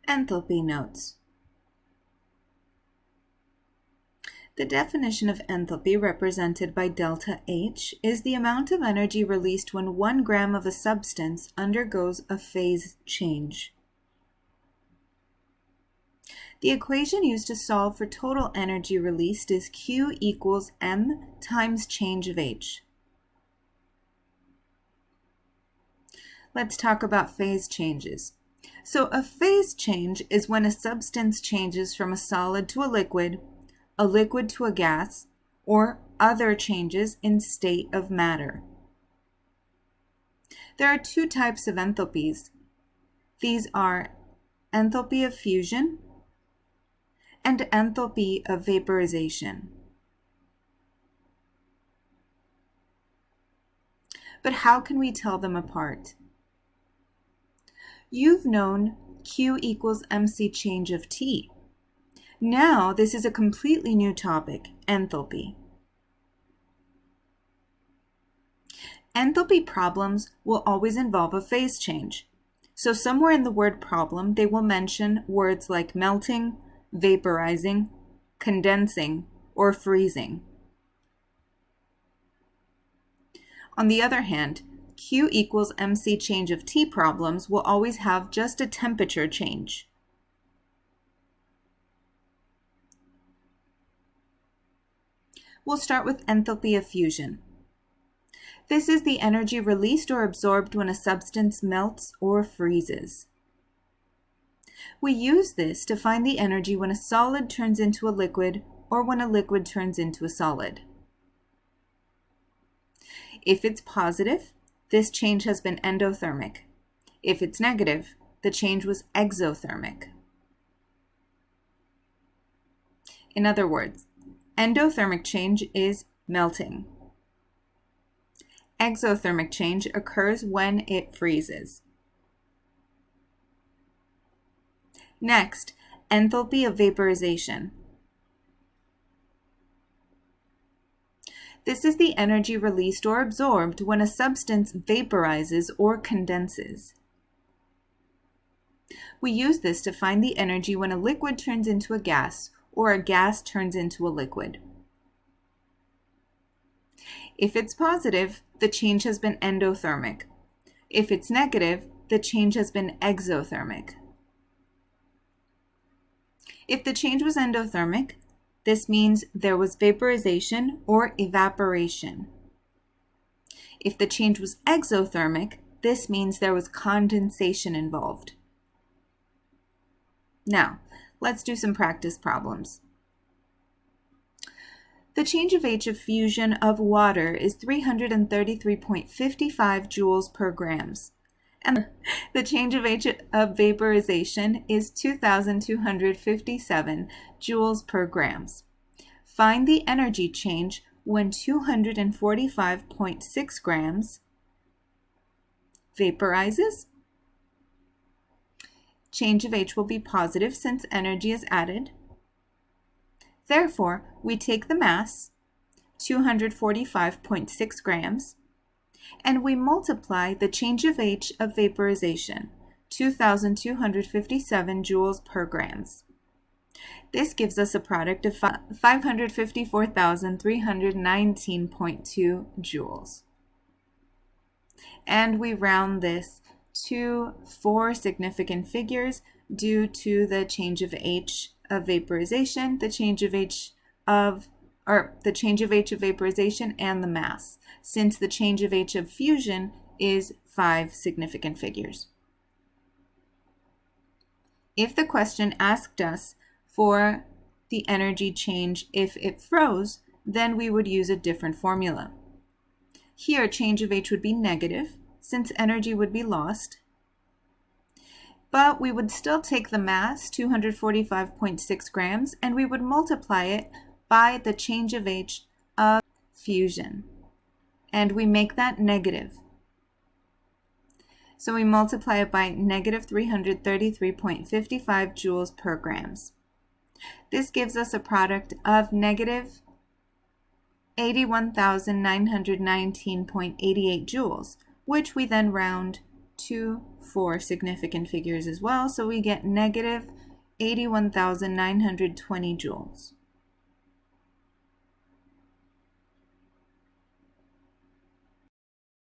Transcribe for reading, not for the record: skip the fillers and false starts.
Enthalpy notes. The definition of enthalpy, represented by delta H, is the amount of energy released when 1 gram of a substance undergoes a phase change. The equation used to solve for total energy released is Q equals M times change of H. Let's talk about phase changes. So a phase change is when a substance changes from a solid to a liquid to a gas, or other changes in state of matter. There are 2 types of enthalpies. These are enthalpy of fusion and enthalpy of vaporization. But how can we tell them apart? You've known Q equals MC change of T. Now this is a completely new topic, enthalpy. Enthalpy problems will always involve a phase change. So somewhere in the word problem, they will mention words like melting, vaporizing, condensing, or freezing. On the other hand, Q equals MC change of T problems will always have just a temperature change. We'll start with enthalpy of fusion. This is the energy released or absorbed when a substance melts or freezes. We use this to find the energy when a solid turns into a liquid or when a liquid turns into a solid. If it's positive, this change has been endothermic. If it's negative, the change was exothermic. In other words, endothermic change is melting. Exothermic change occurs when it freezes. Next, enthalpy of vaporization. This is the energy released or absorbed when a substance vaporizes or condenses. We use this to find the energy when a liquid turns into a gas or a gas turns into a liquid. If it's positive, the change has been endothermic. If it's negative, the change has been exothermic. If the change was endothermic, this means there was vaporization or evaporation. If the change was exothermic, this means there was condensation involved. Now, let's do some practice problems. The change of H of fusion of water is 333.55 joules per grams. And the change of H of vaporization is 2,257 joules per grams. Find the energy change when 245.6 grams vaporizes. Change of H will be positive since energy is added. Therefore, we take the mass, 245.6 grams, and we multiply the change of H of vaporization, 2,257 joules per grams. This gives us a product of 554,319.2 joules. And we round this to 4 significant figures due to the change of H of vaporization, the change of H of vaporization, and the mass, since the change of H of fusion is 5 significant figures. If the question asked us for the energy change if it froze, then we would use a different formula. Here, change of H would be negative, since energy would be lost, but we would still take the mass, 245.6 grams, and we would multiply it by the change of H of fusion. And we make that negative. So we multiply it by negative 333.55 joules per grams. This gives us a product of negative 81,919.88 joules, which we then round to for significant figures as well. So we get negative 81,920 joules.